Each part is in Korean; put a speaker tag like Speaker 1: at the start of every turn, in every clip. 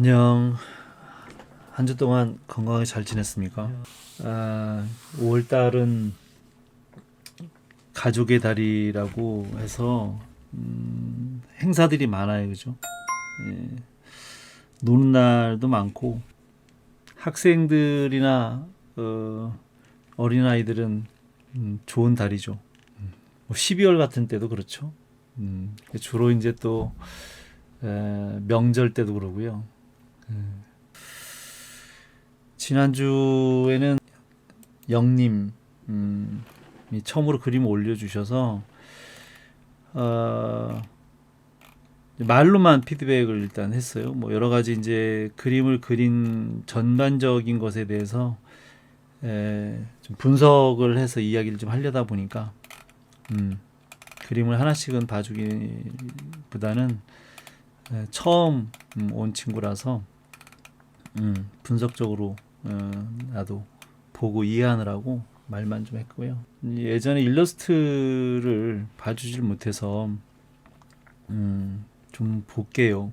Speaker 1: 안녕. 한 주 동안 건강하게 잘 지냈습니까? 5월 달은 가족의 달이라고 해서 행사들이 많아요, 그죠? 예, 노는 날도 많고 학생들이나 어린아이들은 좋은 달이죠. 뭐 12월 같은 때도 그렇죠. 주로 이제 또 명절 때도 그러고요. 지난주에는 영님 이 처음으로 그림을 올려주셔서 어, 말로만 피드백을 일단 했어요. 뭐 여러 가지 이제 그림을 그린 전반적인 것에 대해서 좀 분석을 해서 이야기를 좀 하려다 보니까 그림을 하나씩은 봐주기보다는 처음 온 친구라서 분석적으로 나도 보고 이해하느라고 말만 좀 했고요. 예전에 일러스트를 봐주질 못해서 좀 볼게요.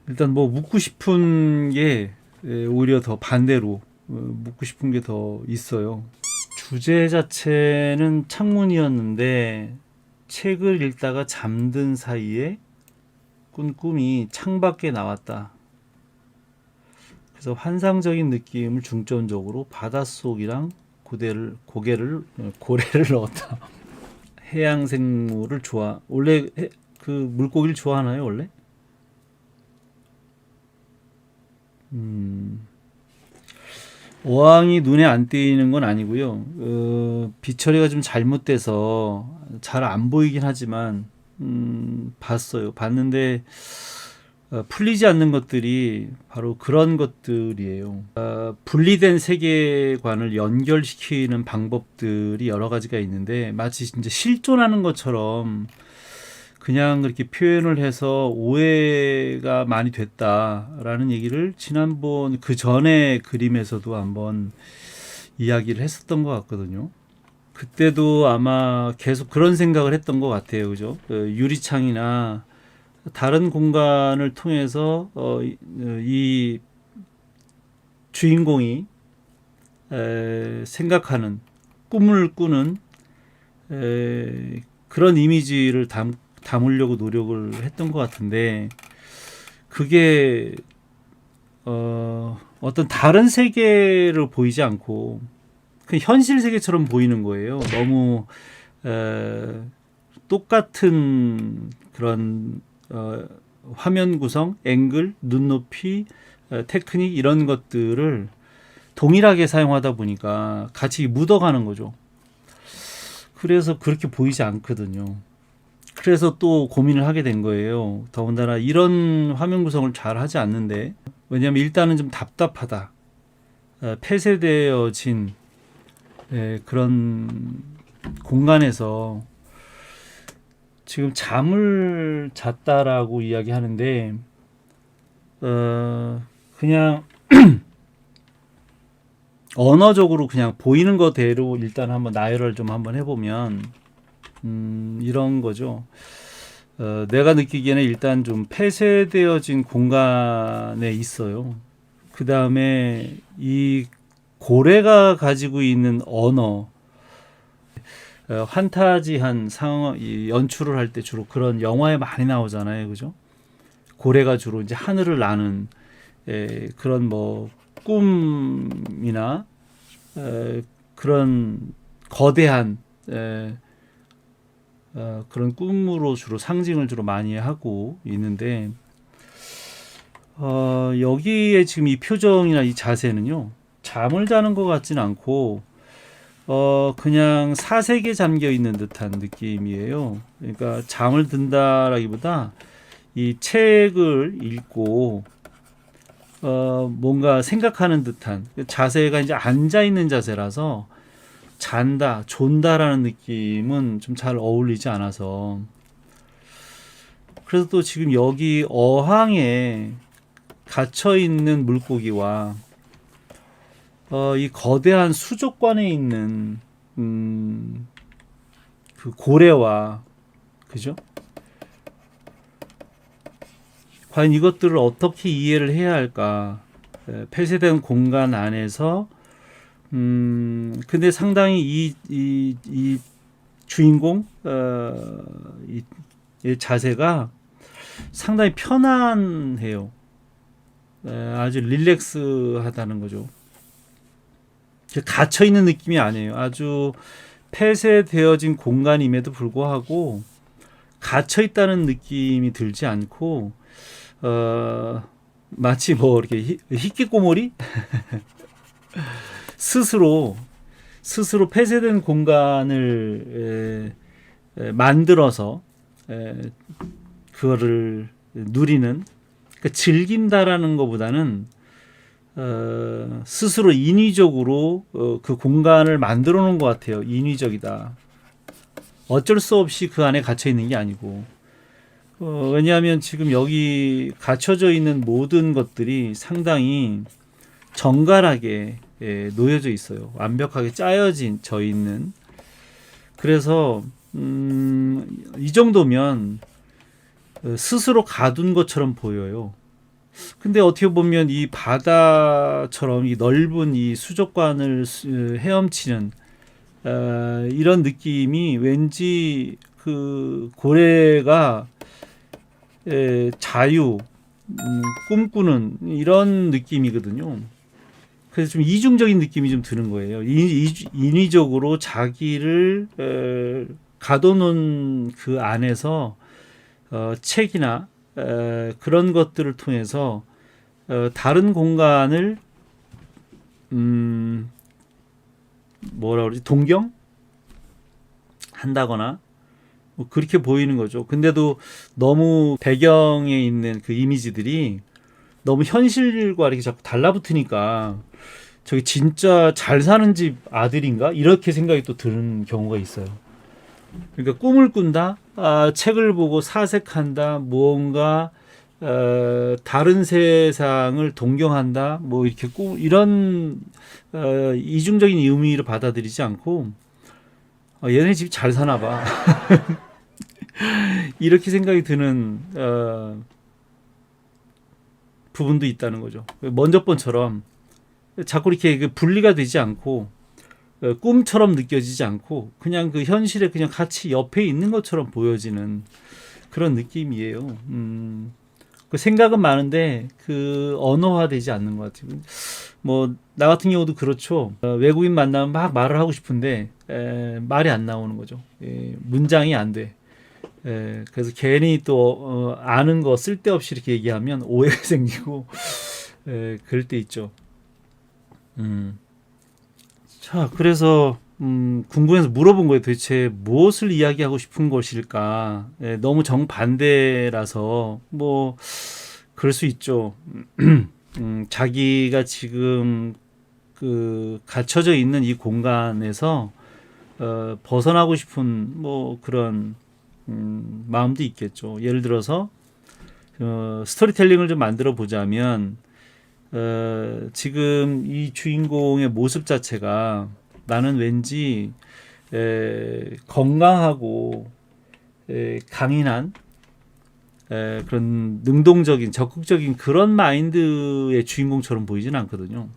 Speaker 1: 일단 뭐 묻고 싶은 게 오히려 더 반대로 묻고 싶은 게 더 있어요. 주제 자체는 창문이었는데 책을 읽다가 잠든 사이에 꾼 꿈이 창밖에 나왔다. 그래서 환상적인 느낌을 중점적으로 바닷속이랑 고래를 넣었다. 해양 생물을 원래 그 물고기를 좋아하나요, 원래? 어항이 눈에 안 띄는 건 아니고요. 빛 처리가 좀 잘못돼서 잘 안 보이긴 하지만 봤어요. 봤는데 풀리지 않는 것들이 바로 그런 것들이에요. 분리된 세계관을 연결시키는 방법들이 여러 가지가 있는데 마치 이제 실존하는 것처럼 그냥 그렇게 표현을 해서 오해가 많이 됐다라는 얘기를 지난번 그 전에 그림에서도 한번 이야기를 했었던 것 같거든요. 그때도 아마 계속 그런 생각을 했던 것 같아요. 그죠? 유리창이나 다른 공간을 통해서 이 주인공이 생각하는 꿈을 꾸는 그런 이미지를 담으려고 노력을 했던 것 같은데 그게 어떤 다른 세계를 보이지 않고 그 현실 세계처럼 보이는 거예요. 너무 똑같은 그런 화면 구성, 앵글, 눈높이, 테크닉 이런 것들을 동일하게 사용하다 보니까 같이 묻어가는 거죠. 그래서 그렇게 보이지 않거든요. 그래서 또 고민을 하게 된 거예요. 더군다나 이런 화면 구성을 잘 하지 않는데 왜냐하면 일단은 좀 답답하다. 폐쇄되어진 그런 공간에서 지금 잠을 잤다라고 이야기하는데 그냥 언어적으로 그냥 보이는 거대로 일단 한번 나열을 좀 한번 해보면 이런 거죠. 내가 느끼기에는 일단 좀 폐쇄되어진 공간에 있어요. 그 다음에 이 고래가 가지고 있는 언어, 환타지한 상황, 연출을 할 때 주로 그런 영화에 많이 나오잖아요, 그죠? 고래가 주로 이제 하늘을 나는 그런 뭐 꿈이나 그런 거대한 그런 꿈으로 주로 상징을 주로 많이 하고 있는데 여기에 지금 이 표정이나 이 자세는요 잠을 자는 것 같지는 않고 그냥 사색에 잠겨 있는 듯한 느낌이에요. 그러니까 잠을 든다라기보다 이 책을 읽고 뭔가 생각하는 듯한 자세가 이제 앉아 있는 자세라서 잔다, 존다라는 느낌은 좀 잘 어울리지 않아서 그래서 또 지금 여기 어항에 갇혀 있는 물고기와 이 거대한 수족관에 있는 그 고래와 그죠? 과연 이것들을 어떻게 이해를 해야 할까? 폐쇄된 공간 안에서 근데 상당히 이 주인공 이 자세가 상당히 편안해요. 아주 릴렉스하다는 거죠. 갇혀 있는 느낌이 아니에요. 아주 폐쇄되어진 공간임에도 불구하고 갇혀 있다는 느낌이 들지 않고 마치 뭐 이렇게 히키코모리 스스로 폐쇄된 공간을 만들어서 그거를 누리는, 그러니까 즐긴다라는 것보다는 스스로 인위적으로 그 공간을 만들어 놓은 것 같아요. 인위적이다. 어쩔 수 없이 그 안에 갇혀 있는 게 아니고, 왜냐하면 지금 여기 갇혀져 있는 모든 것들이 상당히 정갈하게 놓여져 있어요. 완벽하게 져 있는. 그래서 이 정도면 스스로 가둔 것처럼 보여요. 근데 어떻게 보면 이 바다처럼 이 넓은 이 수족관을 헤엄치는 이런 느낌이 왠지 그 고래가 자유, 꿈꾸는 이런 느낌이거든요. 그래서 좀 이중적인 느낌이 좀 드는 거예요. 인위적으로 자기를 가둬놓은 그 안에서 책이나 그런 것들을 통해서 다른 공간을 뭐라 그러지, 동경 한다거나 뭐 그렇게 보이는 거죠. 근데도 너무 배경에 있는 그 이미지들이 너무 현실과 이렇게 자꾸 달라붙으니까 저게 진짜 잘 사는 집 아들인가 이렇게 생각이 또 드는 경우가 있어요. 그러니까 꿈을 꾼다, 책을 보고 사색한다, 무언가 다른 세상을 동경한다, 뭐 이렇게 이런 이중적인 의미로 받아들이지 않고 얘네 집 잘 사나 봐 이렇게 생각이 드는 부분도 있다는 거죠. 먼저 번처럼 자꾸 이렇게 분리가 되지 않고 꿈처럼 느껴지지 않고 그냥 그 현실에 그냥 같이 옆에 있는 것처럼 보여지는 그런 느낌이에요. 그 생각은 많은데 그 언어화되지 않는 것 같아요. 뭐 나 같은 경우도 그렇죠. 외국인 만나면 막 말을 하고 싶은데 말이 안 나오는 거죠. 문장이 안 돼. 그래서 괜히 또 아는 거 쓸데없이 이렇게 얘기하면 오해가 생기고 그럴 때 있죠. 자, 그래서 궁금해서 물어본 거예요. 도대체 무엇을 이야기하고 싶은 것일까? 너무 정반대라서 뭐 그럴 수 있죠. 자기가 지금 그 갇혀져 있는 이 공간에서 벗어나고 싶은 뭐 그런 마음도 있겠죠. 예를 들어서 스토리텔링을 좀 만들어 보자면 지금 이 주인공의 모습 자체가 나는 왠지 건강하고 강인한 그런 능동적인 적극적인 그런 마인드의 주인공처럼 보이진 않거든요.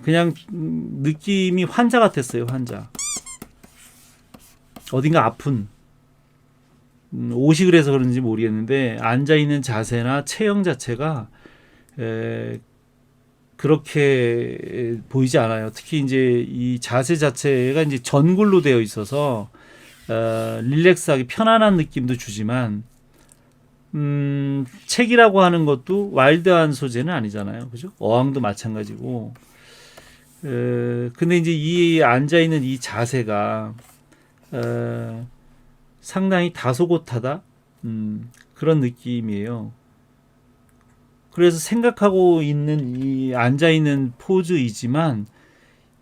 Speaker 1: 그냥 느낌이 환자 같았어요. 환자. 어딘가 아픈 옷이 그래서 그런지 모르겠는데 앉아있는 자세나 체형 자체가 그렇게 보이지 않아요. 특히 이제 이 자세 자체가 이제 전굴로 되어 있어서 릴렉스하게 편안한 느낌도 주지만 책이라고 하는 것도 와일드한 소재는 아니잖아요. 그죠? 어항도 마찬가지고. 근데 이제 이 앉아 있는 이 자세가 상당히 다소곳하다. 그런 느낌이에요. 그래서 생각하고 있는 이 앉아 있는 포즈이지만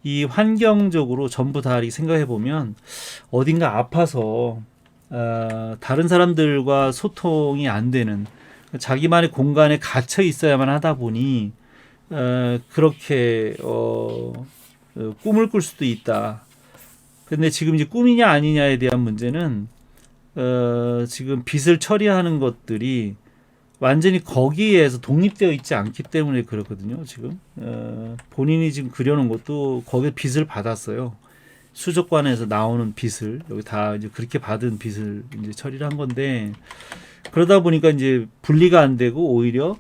Speaker 1: 이 환경적으로 전부 다 이렇게 생각해 보면 어딘가 아파서 다른 사람들과 소통이 안 되는 자기만의 공간에 갇혀 있어야만 하다 보니 그렇게 꿈을 꿀 수도 있다. 근데 지금 이제 꿈이냐 아니냐에 대한 문제는 지금 빚을 처리하는 것들이 완전히 거기에서 독립되어 있지 않기 때문에 그렇거든요. 지금 본인이 지금 그려놓은 것도 거기에 빚을 받았어요. 수족관에서 나오는 빚을 여기 다 이제 그렇게 받은 빚을 이제 처리를 한 건데, 그러다 보니까 이제 분리가 안 되고 오히려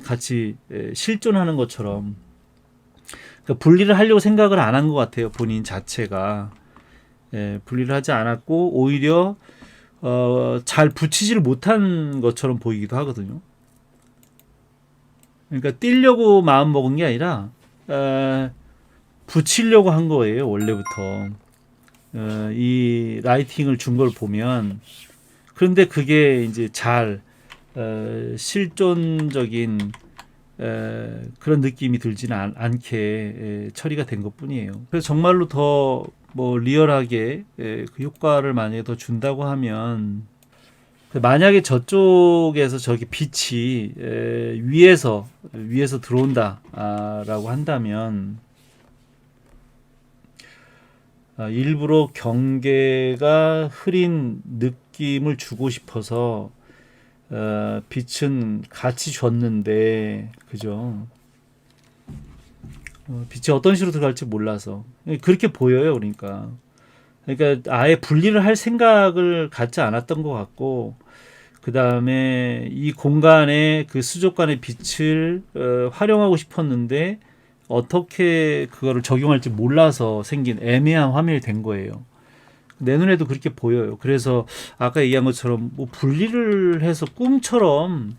Speaker 1: 같이 실존하는 것처럼, 그러니까 분리를 하려고 생각을 안 한 것 같아요. 본인 자체가 분리를 하지 않았고 오히려 잘 붙이지를 못한 것처럼 보이기도 하거든요. 그러니까 띄려고 마음 먹은 게 아니라 붙이려고 한 거예요. 원래부터 이 라이팅을 준 걸 보면. 그런데 그게 이제 잘 실존적인 그런 느낌이 들지는 않게 처리가 된 것뿐이에요. 그래서 정말로 더 뭐 리얼하게 그 효과를 만약에 더 준다고 하면, 만약에 저쪽에서 저기 빛이 위에서 들어온다라고 한다면, 일부러 경계가 흐린 느낌을 주고 싶어서 빛은 같이 줬는데, 그죠? 빛이 어떤 식으로 들어갈지 몰라서 그렇게 보여요. 그러니까 아예 분리를 할 생각을 갖지 않았던 것 같고, 그 다음에 이 공간에 그 수족관의 빛을 활용하고 싶었는데 어떻게 그거를 적용할지 몰라서 생긴 애매한 화면이 된 거예요. 내 눈에도 그렇게 보여요. 그래서 아까 얘기한 것처럼 뭐 분리를 해서 꿈처럼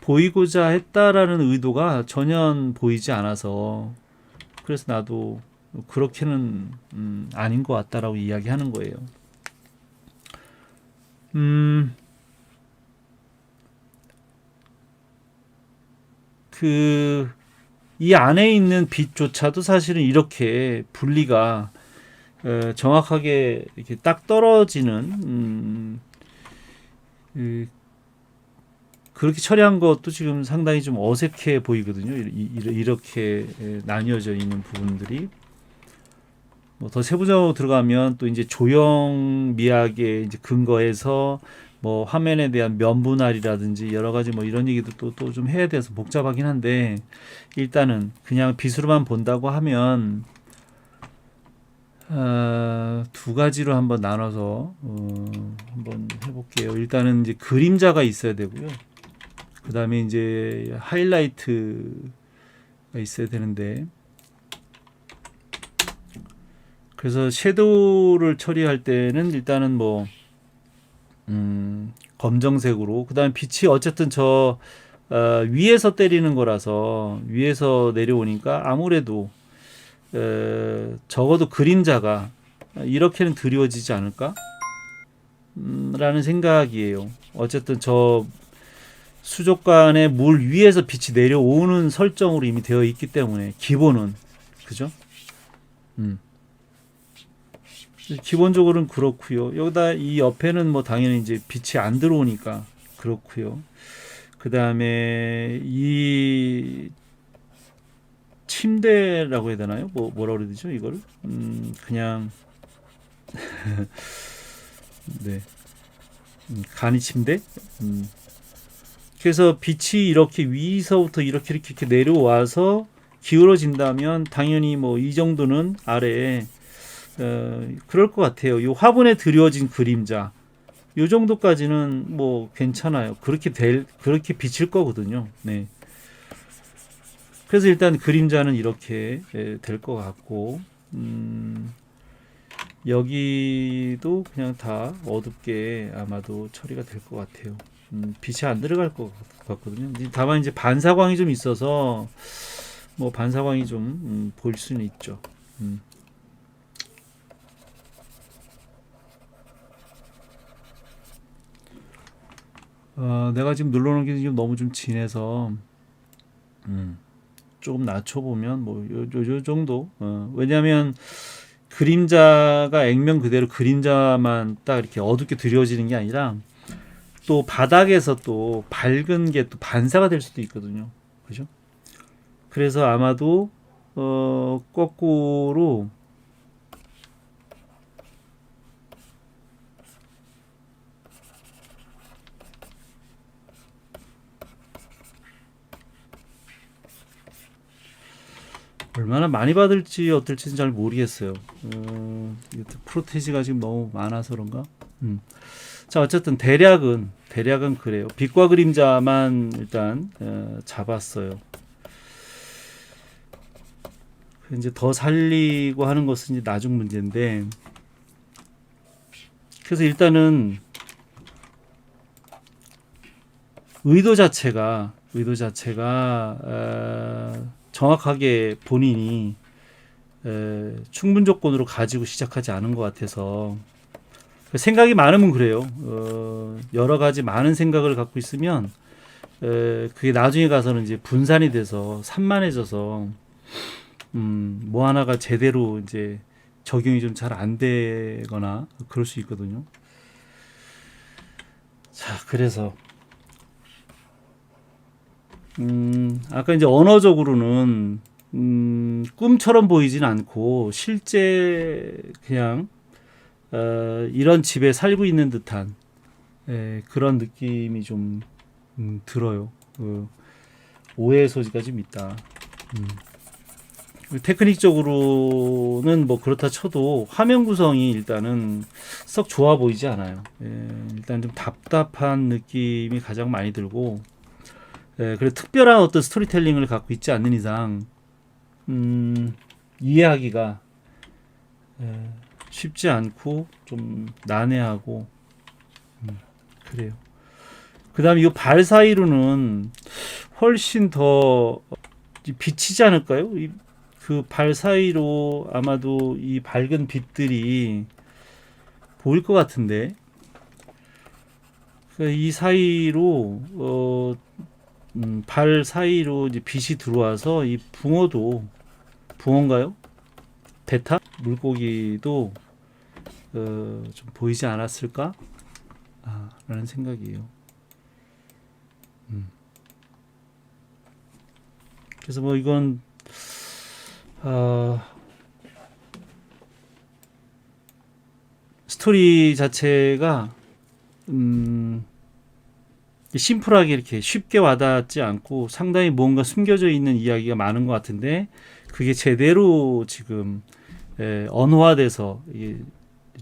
Speaker 1: 보이고자 했다라는 의도가 전혀 보이지 않아서, 그래서 나도 그렇게는 아닌 것 같다라고 이야기하는 거예요. 이 안에 있는 빛조차도 사실은 이렇게 분리가 정확하게 이렇게 딱 떨어지는, 그렇게 처리한 것도 지금 상당히 좀 어색해 보이거든요. 이렇게 나뉘어져 있는 부분들이. 뭐 더 세부적으로 들어가면 또 이제 조형 미학에 이제 근거해서 뭐 화면에 대한 면분할이라든지 여러 가지 뭐 이런 얘기도 또 좀 해야 돼서 복잡하긴 한데, 일단은 그냥 빛으로만 본다고 하면 두 가지로 한번 나눠서 한번 해볼게요. 일단은 이제 그림자가 있어야 되고요. 그 다음에 이제 하이라이트가 있어야 되는데, 그래서 섀도우를 처리할 때는 일단은 뭐 검정색으로, 그 다음에 빛이 어쨌든 위에서 때리는 거라서 위에서 내려오니까 아무래도 적어도 그림자가 이렇게는 드리워지지 않을까? 라는 생각이에요. 어쨌든 저 수족관의 물 위에서 빛이 내려오는 설정으로 이미 되어 있기 때문에 기본은, 그죠? 음. 기본적으로는 그렇고요. 여기다 이 옆에는 뭐 당연히 이제 빛이 안 들어오니까 그렇고요. 그 다음에 이 침대라고 해야 되나요? 뭐라 그래야 되죠? 이걸 그냥 네, 간이 침대. 그래서 빛이 이렇게 위서부터 이렇게 내려와서 기울어진다면 당연히 뭐 이 정도는 아래에 그럴 것 같아요. 이 화분에 드리워진 그림자 요 정도까지는 뭐 괜찮아요. 그렇게 비칠 거거든요. 네. 그래서 일단 그림자는 이렇게 될 것 같고, 여기도 그냥 다 어둡게 아마도 처리가 될 것 같아요. 빛이 안 들어갈 것 같거든요. 다만 이제 반사광이 좀 있어서 뭐 반사광이 좀 보일 수는 있죠. 내가 지금 눌러놓은 게 지금 너무 좀 진해서 조금 낮춰보면 뭐 요 정도. 왜냐하면 그림자가 액면 그대로 그림자만 딱 이렇게 어둡게 드려지는 게 아니라 또 바닥에서 또 밝은 게 또 반사가 될 수도 있거든요. 그죠? 그래서 아마도 거꾸로 얼마나 많이 받을지 어떨지는 잘 모르겠어요. 프로테이지가 지금 너무 많아서 그런가? 자, 어쨌든 대략은 그래요. 빛과 그림자만 일단 잡았어요. 이제 더 살리고 하는 것은 이제 나중 문제인데, 그래서 일단은 의도 자체가 정확하게 본인이 충분 조건으로 가지고 시작하지 않은 것 같아서, 생각이 많으면 그래요. 여러 가지 많은 생각을 갖고 있으면 그게 나중에 가서는 이제 분산이 돼서 산만해져서 뭐 하나가 제대로 이제 적용이 좀 잘 안 되거나 그럴 수 있거든요. 자, 그래서 아까 이제 언어적으로는 꿈처럼 보이진 않고 실제 그냥 이런 집에 살고 있는 듯한 그런 느낌이 좀 들어요. 오해 소지가 좀 있다. 테크닉적으로는 뭐 그렇다 쳐도 화면 구성이 일단은 썩 좋아 보이지 않아요. 일단 좀 답답한 느낌이 가장 많이 들고, 그래 특별한 어떤 스토리텔링을 갖고 있지 않는 이상 이해하기가 쉽지 않고 좀 난해하고 그래요. 그 다음에 이 발 사이로는 훨씬 더 비치지 않을까요? 그 발 사이로 아마도 이 밝은 빛들이 보일 것 같은데, 이 사이로 발 사이로 이제 빛이 들어와서 이 붕어인가요? 베타 물고기도 좀 보이지 않았을까? 라는 생각이에요. 그래서 뭐 이건 스토리 자체가 심플하게 이렇게 쉽게 와닿지 않고 상당히 뭔가 숨겨져 있는 이야기가 많은 것 같은데, 그게 제대로 지금 언어화돼서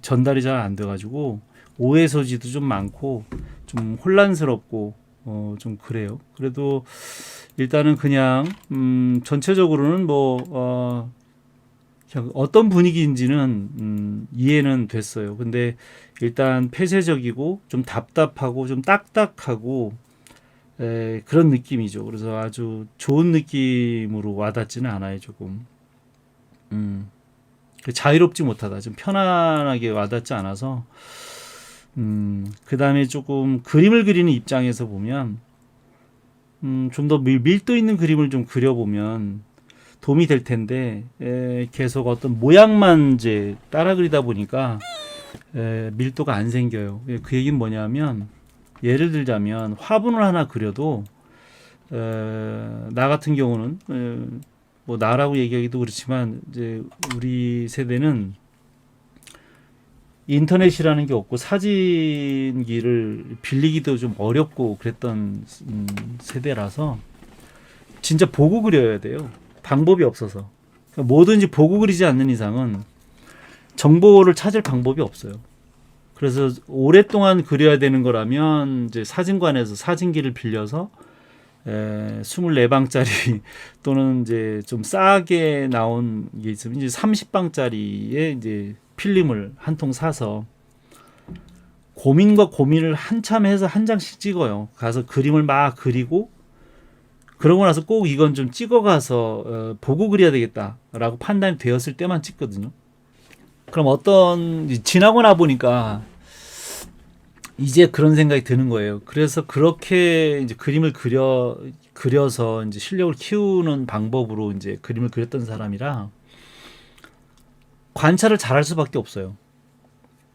Speaker 1: 전달이 잘 안 돼가지고 오해 소지도 좀 많고 좀 혼란스럽고 좀 그래요. 그래도 일단은 그냥 전체적으로는 뭐 어떤 분위기인지는 이해는 됐어요. 근데 일단 폐쇄적이고 좀 답답하고 좀 딱딱하고 그런 느낌이죠. 그래서 아주 좋은 느낌으로 와닿지는 않아요. 조금 자유롭지 못하다, 좀 편안하게 와닿지 않아서 그 다음에 조금 그림을 그리는 입장에서 보면 좀 더 밀도 있는 그림을 좀 그려보면 도움이 될 텐데, 계속 어떤 모양만 이제 따라 그리다 보니까 밀도가 안 생겨요. 그 얘기는 뭐냐면, 예를 들자면 화분을 하나 그려도 나 같은 경우는 뭐 나라고 얘기하기도 그렇지만 이제 우리 세대는 인터넷이라는 게 없고 사진기를 빌리기도 좀 어렵고 그랬던 세대라서 진짜 보고 그려야 돼요. 방법이 없어서. 그러니까 뭐든지 보고 그리지 않는 이상은 정보를 찾을 방법이 없어요. 그래서 오랫동안 그려야 되는 거라면 이제 사진관에서 사진기를 빌려서 24방짜리 또는 이제 좀 싸게 나온 게 있으면 이제 30방짜리에 이제 필름을 한 통 사서 고민과 고민을 한참 해서 한 장씩 찍어요. 가서 그림을 막 그리고, 그러고 나서 꼭 이건 좀 찍어가서 보고 그려야 되겠다라고 판단이 되었을 때만 찍거든요. 그럼 지나고 나 보니까 이제 그런 생각이 드는 거예요. 그래서 그렇게 이제 그림을 그려서 이제 실력을 키우는 방법으로 이제 그림을 그렸던 사람이라 관찰을 잘할 수밖에 없어요.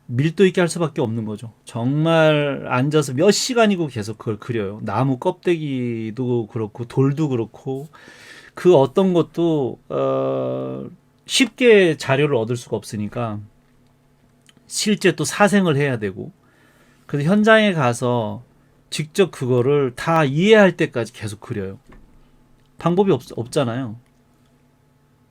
Speaker 1: 밀도 있게 할 수밖에 없는 거죠. 정말 앉아서 몇 시간이고 계속 그걸 그려요. 나무 껍데기도 그렇고 돌도 그렇고 그 어떤 것도 쉽게 자료를 얻을 수가 없으니까 실제 또 사생을 해야 되고, 그래서 현장에 가서 직접 그거를 다 이해할 때까지 계속 그려요. 방법이 없잖아요.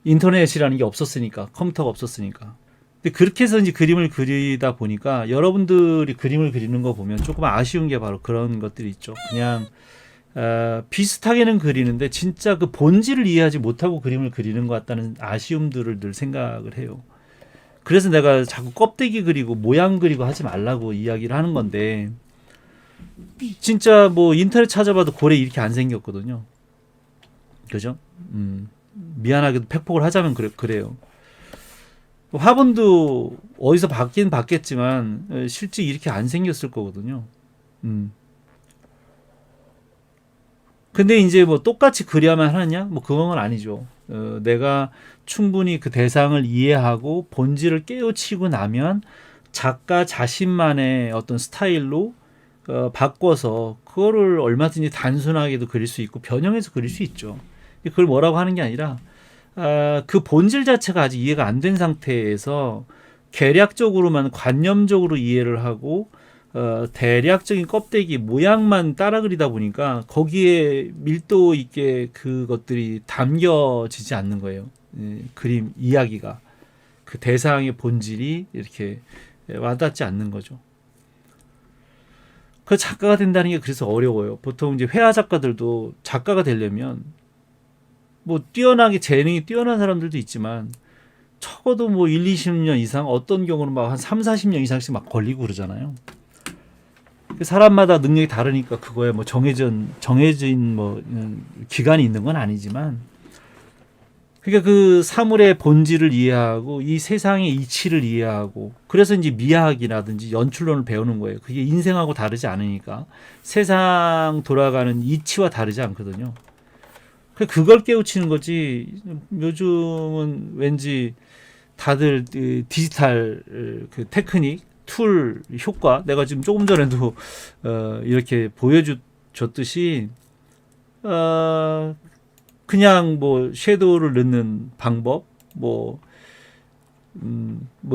Speaker 1: 인터넷이라는 게 없었으니까, 컴퓨터가 없었으니까. 근데 그렇게 해서 이제 그림을 그리다 보니까 여러분들이 그림을 그리는 거 보면 조금 아쉬운 게 바로 그런 것들이 있죠. 그냥 비슷하게는 그리는데 진짜 그 본질을 이해하지 못하고 그림을 그리는 것 같다는 아쉬움들을 늘 생각을 해요. 그래서 내가 자꾸 껍데기 그리고 모양 그리고 하지 말라고 이야기를 하는 건데, 진짜 뭐 인터넷 찾아봐도 고래 이렇게 안 생겼거든요. 그죠? 미안하게도 팩폭을 하자면 그래요. 화분도 어디서 봤긴 봤겠지만 실제 이렇게 안 생겼을 거거든요. 음. 근데 이제 뭐 똑같이 그려야만 하냐? 뭐 그건 아니죠. 내가 충분히 그 대상을 이해하고 본질을 깨우치고 나면 작가 자신만의 어떤 스타일로 바꿔서 그거를 얼마든지 단순하게도 그릴 수 있고 변형해서 그릴 수 있죠. 그걸 뭐라고 하는 게 아니라 그 본질 자체가 아직 이해가 안 된 상태에서 계략적으로만 관념적으로 이해를 하고 대략적인 껍데기 모양만 따라 그리다 보니까 거기에 밀도 있게 그것들이 담겨지지 않는 거예요. 그림 이야기가 그 대상의 본질이 이렇게 와닿지 않는 거죠. 그 작가가 된다는 게 그래서 어려워요. 보통 이제 회화 작가들도 작가가 되려면 뭐 뛰어나게 재능이 뛰어난 사람들도 있지만 적어도 뭐 1, 20년 이상, 어떤 경우는 막 한 3, 40년 이상씩 막 걸리고 그러잖아요. 사람마다 능력이 다르니까 그거에 뭐 정해진 뭐 기간이 있는 건 아니지만, 그러니까 그 사물의 본질을 이해하고 이 세상의 이치를 이해하고, 그래서 이제 미학이라든지 연출론을 배우는 거예요. 그게 인생하고 다르지 않으니까 세상 돌아가는 이치와 다르지 않거든요. 그걸 깨우치는 거지. 요즘은 왠지 다들 디지털 그 테크닉, 툴, 효과, 내가 지금 조금 전에도 이렇게 보여줬듯이 그냥 뭐 섀도우를 넣는 방법, 뭐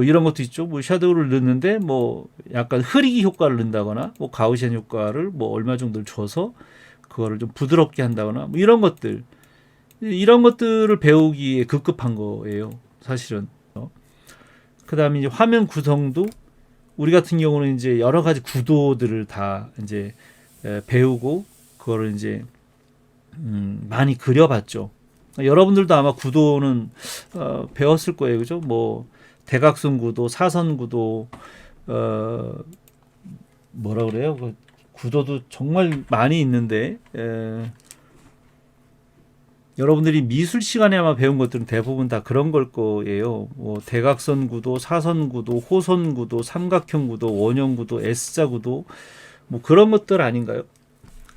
Speaker 1: 이런 것도 있죠. 뭐 섀도우를 넣는데 뭐 약간 흐리기 효과를 넣는다거나, 뭐 가우시안 효과를 뭐 얼마 정도를 줘서 그거를 좀 부드럽게 한다거나, 뭐 이런 것들을 배우기에 급급한 거예요, 사실은. 그다음에 이제 화면 구성도 우리 같은 경우는 이제 여러 가지 구도들을 다 이제 배우고 그거를 이제 많이 그려봤죠. 여러분들도 아마 구도는 배웠을 거예요, 그죠? 뭐 대각선 구도, 사선 구도, 뭐라 그래요? 그 구도도 정말 많이 있는데, 여러분들이 미술 시간에 아마 배운 것들은 대부분 다 그런 걸 거예요. 뭐 대각선 구도, 사선 구도, 호선 구도, 삼각형 구도, 원형 구도, S자 구도, 뭐 그런 것들 아닌가요?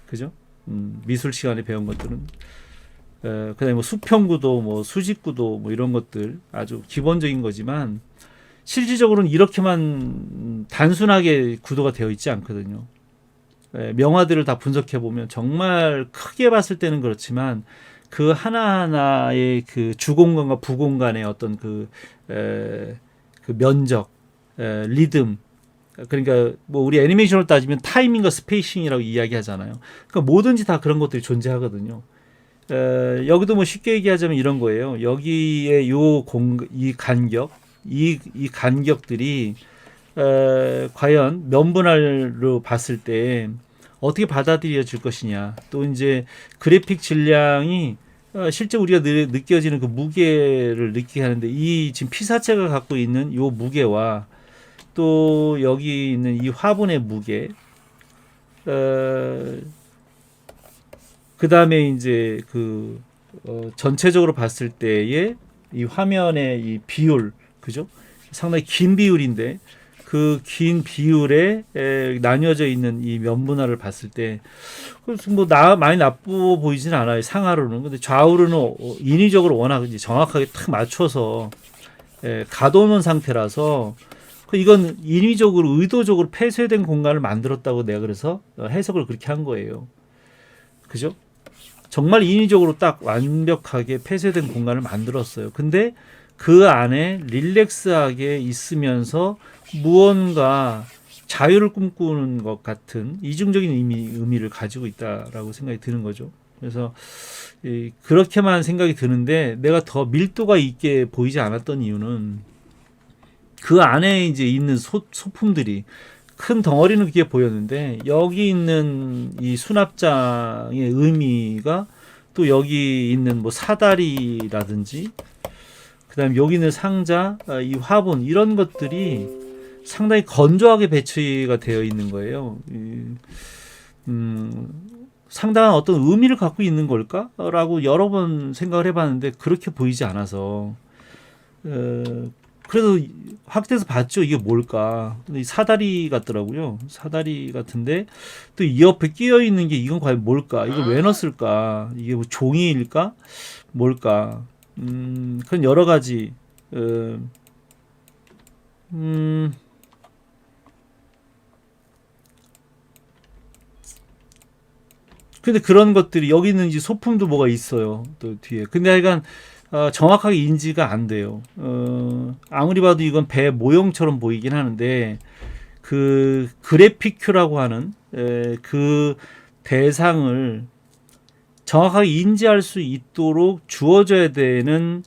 Speaker 1: 그죠? 미술 시간에 배운 것들은. 그다음에 뭐 수평 구도, 뭐 수직 구도, 뭐 이런 것들 아주 기본적인 거지만 실질적으로는 이렇게만 단순하게 구도가 되어 있지 않거든요. 명화들을 다 분석해 보면 정말 크게 봤을 때는 그렇지만 그 하나하나의 그 주공간과 부공간의 어떤 그 면적, 리듬, 그러니까 뭐 우리 애니메이션을 따지면 타이밍과 스페이싱이라고 이야기하잖아요. 그러니까 뭐든지 다 그런 것들이 존재하거든요. 여기도 뭐 쉽게 얘기하자면 이런 거예요. 여기에 이 간격, 이 간격들이 과연 면분할로 봤을 때 어떻게 받아들여질 것이냐. 또 이제 그래픽 질량이 실제 우리가 느껴지는 그 무게를 느끼게 하는데, 이 지금 피사체가 갖고 있는 요 무게와 또 여기 있는 이 화분의 무게, 그 다음에 이제 전체적으로 봤을 때의 이 화면의 이 비율, 그죠? 상당히 긴 비율인데 그 긴 비율에 나뉘어져 있는 이 면분할을 봤을 때 뭐 많이 나쁘 보이진 않아요, 상하로는. 근데 좌우로는 인위적으로 워낙 이제 정확하게 탁 맞춰서 가둬놓은 상태라서 이건 인위적으로 의도적으로 폐쇄된 공간을 만들었다고 내가 그래서 해석을 그렇게 한 거예요. 그죠? 정말 인위적으로 딱 완벽하게 폐쇄된 공간을 만들었어요. 근데 그 안에 릴렉스하게 있으면서 무언가 자유를 꿈꾸는 것 같은 이중적인 의미를 가지고 있다라고 생각이 드는 거죠. 그래서 그렇게만 생각이 드는데 내가 더 밀도가 있게 보이지 않았던 이유는 그 안에 이제 있는 소품들이 큰 덩어리는 그게 보였는데 여기 있는 이 수납장의 의미가 또 여기 있는 뭐 사다리라든지 그다음 여기 있는 상자, 이 화분 이런 것들이 상당히 건조하게 배치가 되어 있는 거예요. 상당한 어떤 의미를 갖고 있는 걸까라고 여러 번 생각을 해봤는데 그렇게 보이지 않아서 그래서 확대해서 봤죠. 이게 뭘까? 근데 사다리 같더라고요. 사다리 같은데 또 이 옆에 끼어 있는 게 이건 과연 뭘까? 이걸 왜 넣었을까? 이게 뭐 종이일까? 뭘까? 그런 여러 가지 근데 그런 것들이 여기 있는 이제 소품도 뭐가 있어요. 또 뒤에. 근데 하여간 정확하게 인지가 안 돼요. 아무리 봐도 이건 배 모형처럼 보이긴 하는데 그 그래픽큐라고 하는 그 대상을 정확하게 인지할 수 있도록 주어져야 되는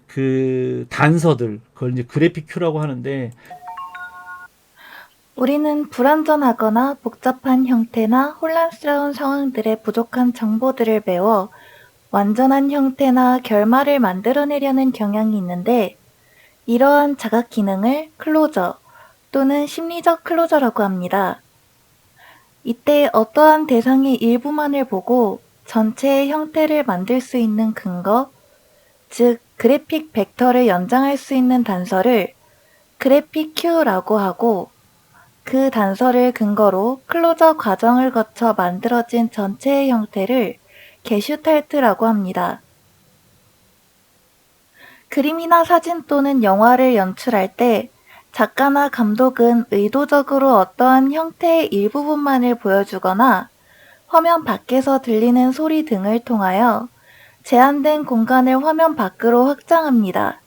Speaker 1: 그 단서들, 그걸 이제 그래픽큐라고 하는데
Speaker 2: 우리는 불완전하거나 복잡한 형태나 혼란스러운 상황들의 부족한 정보들을 배워 완전한 형태나 결말을 만들어내려는 경향이 있는데 이러한 자각 기능을 클로저 또는 심리적 클로저라고 합니다. 이때 어떠한 대상의 일부만을 보고 전체의 형태를 만들 수 있는 근거, 즉 그래픽 벡터를 연장할 수 있는 단서를 그래픽 큐라고 하고 그 단서를 근거로 클로저 과정을 거쳐 만들어진 전체의 형태를 게슈탈트라고 합니다. 그림이나 사진 또는 영화를 연출할 때 작가나 감독은 의도적으로 어떠한 형태의 일부분만을 보여주거나 화면 밖에서 들리는 소리 등을 통하여 제한된 공간을 화면 밖으로 확장합니다.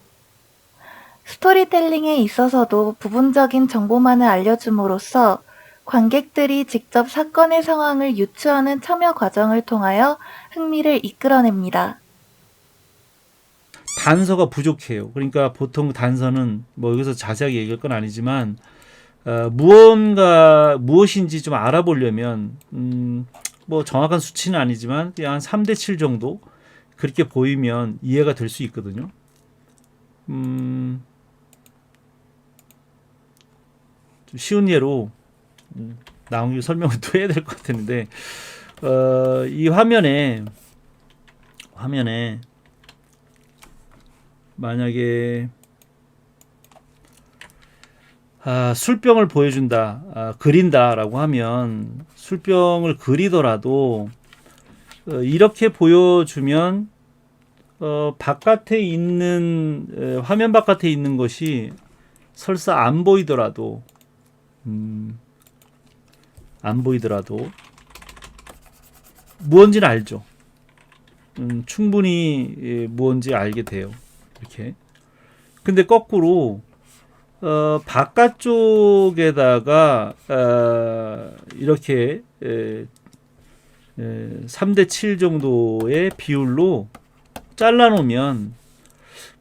Speaker 2: 스토리텔링에 있어서도 부분적인 정보만을 알려줌으로써 관객들이 직접 사건의 상황을 유추하는 참여 과정을 통하여 흥미를 이끌어냅니다.
Speaker 1: 단서가 부족해요. 그러니까 보통 단서는 뭐 여기서 자세하게 얘기할 건 아니지만 무엇인지 좀 알아보려면 뭐 정확한 수치는 아니지만 그냥 한 3대 7 정도 그렇게 보이면 이해가 될 수 있거든요. 좀 쉬운 예로 나온 게 설명을 또 해야 될 것 같았는데 이 화면에 만약에 술병을 보여준다, 그린다라고 하면 술병을 그리더라도 이렇게 보여주면 바깥에 있는 화면 바깥에 있는 것이 설사 안 보이더라도 무언지는 알죠. 충분히 무언지 알게 돼요. 이렇게. 근데 거꾸로 바깥쪽에다가 이렇게 3대 7 정도의 비율로 잘라놓으면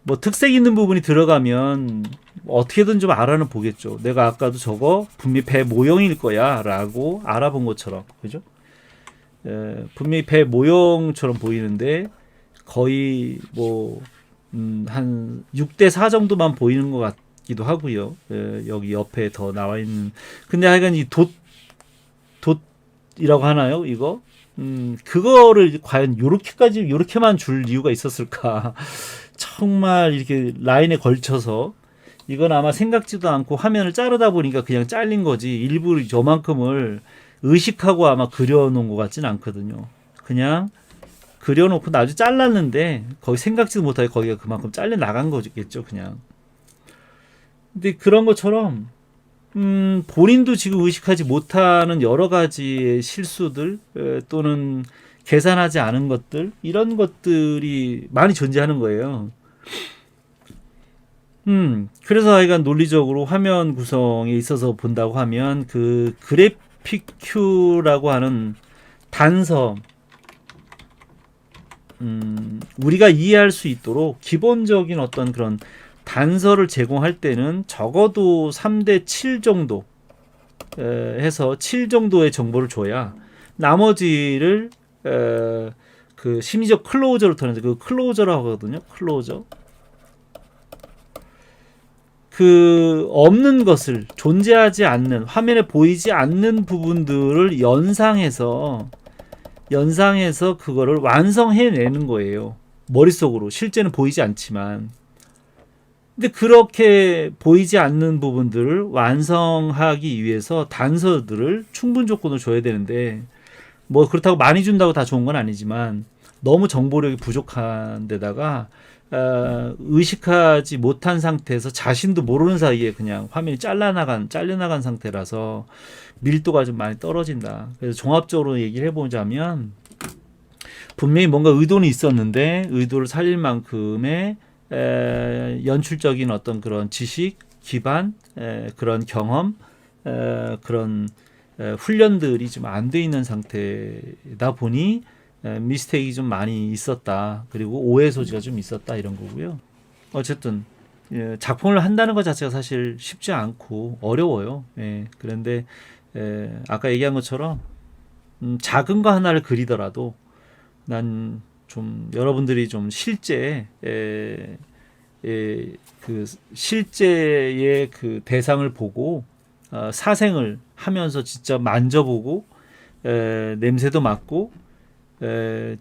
Speaker 1: 뭐 특색 있는 부분이 들어가면 어떻게든 좀 알아는 보겠죠. 내가 아까도 저거 분명히 배 모형일 거야 라고 알아본 것처럼, 그죠? 분명히 배 모형처럼 보이는데 거의 뭐 한 6대 4 정도만 보이는 것 같기도 하고요. 여기 옆에 더 나와 있는 근데 하여간 이 돛이라고 하나요? 이거 그거를 과연 요렇게만 줄 이유가 있었을까? 정말 이렇게 라인에 걸쳐서 이건 아마 생각지도 않고 화면을 자르다 보니까 그냥 잘린 거지 일부러 저만큼을 의식하고 아마 그려놓은 것 같진 않거든요. 그냥 그려놓고 나중에 잘랐는데 거의 생각지도 못하게 거기가 그만큼 잘려 나간 거겠죠, 그냥. 근데 그런 것처럼 본인도 지금 의식하지 못하는 여러 가지의 실수들 또는 계산하지 않은 것들 이런 것들이 많이 존재하는 거예요. 그래서 하여간 논리적으로 화면 구성에 있어서 본다고 하면 그 그래픽 큐라고 하는 단서 우리가 이해할 수 있도록 기본적인 어떤 그런 단서를 제공할 때는 적어도 3대 7 정도 해서 7 정도의 정보를 줘야 나머지를 그 심리적 클로저를 터는데 그 클로저라고 하거든요. 클로저. 그 없는 것을 존재하지 않는 화면에 보이지 않는 부분들을 연상해서 그거를 완성해내는 거예요. 머릿속으로 실제는 보이지 않지만 근데 그렇게 보이지 않는 부분들을 완성하기 위해서 단서들을 충분 조건을 줘야 되는데 뭐 그렇다고 많이 준다고 다 좋은 건 아니지만 너무 정보력이 부족한 데다가 의식하지 못한 상태에서 자신도 모르는 사이에 그냥 화면이 잘려나간 상태라서 밀도가 좀 많이 떨어진다. 그래서 종합적으로 얘기를 해보자면 분명히 뭔가 의도는 있었는데 의도를 살릴 만큼의 연출적인 어떤 그런 지식 기반 그런 경험 그런 훈련들이 좀 안 돼 있는 상태다 보니 미스테이크가 좀 많이 있었다. 그리고 오해 소지가 좀 있었다 이런 거고요. 어쨌든 작품을 한다는 것 자체가 사실 쉽지 않고 어려워요. 그런데 아까 얘기한 것처럼 작은 거 하나를 그리더라도 난 좀 여러분들이 좀 실제 그 실제의 그 대상을 보고 사생을 하면서 진짜 만져보고 냄새도 맡고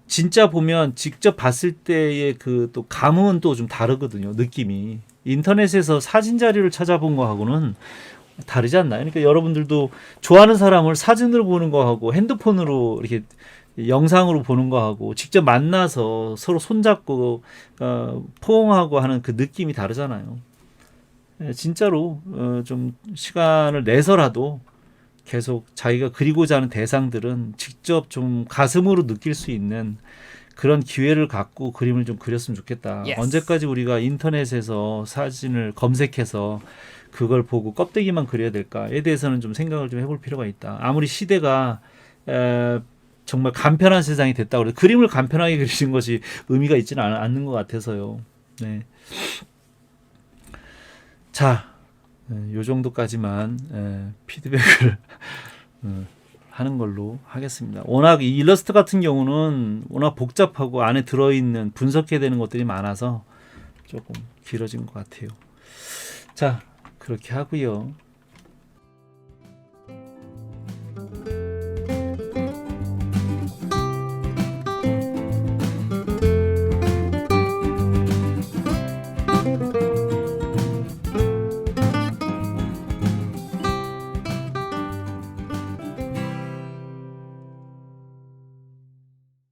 Speaker 1: 진짜 보면 직접 봤을 때의 그 또 감흥은 또 좀 다르거든요. 느낌이 인터넷에서 사진 자료를 찾아본 거하고는 다르지 않나요? 그러니까 여러분들도 좋아하는 사람을 사진으로 보는 거하고 핸드폰으로 이렇게 영상으로 보는 거하고 직접 만나서 서로 손잡고 포옹하고 하는 그 느낌이 다르잖아요. 진짜로 좀 시간을 내서라도 계속 자기가 그리고자 하는 대상들은 직접 좀 가슴으로 느낄 수 있는 그런 기회를 갖고 그림을 좀 그렸으면 좋겠다.
Speaker 3: Yes.
Speaker 1: 언제까지 우리가 인터넷에서 사진을 검색해서 그걸 보고 껍데기만 그려야 될까에 대해서는 좀 생각을 좀 해볼 필요가 있다. 아무리 시대가 정말 간편한 세상이 됐다고 해도 그림을 간편하게 그리는 것이 의미가 있지는 않는 것 같아서요. 네. 자, 요 정도까지만 피드백을 하는 걸로 하겠습니다. 워낙 이 일러스트 같은 경우는 워낙 복잡하고 안에 들어있는 분석해야 되는 것들이 많아서 조금 길어진 것 같아요. 자, 그렇게 하고요.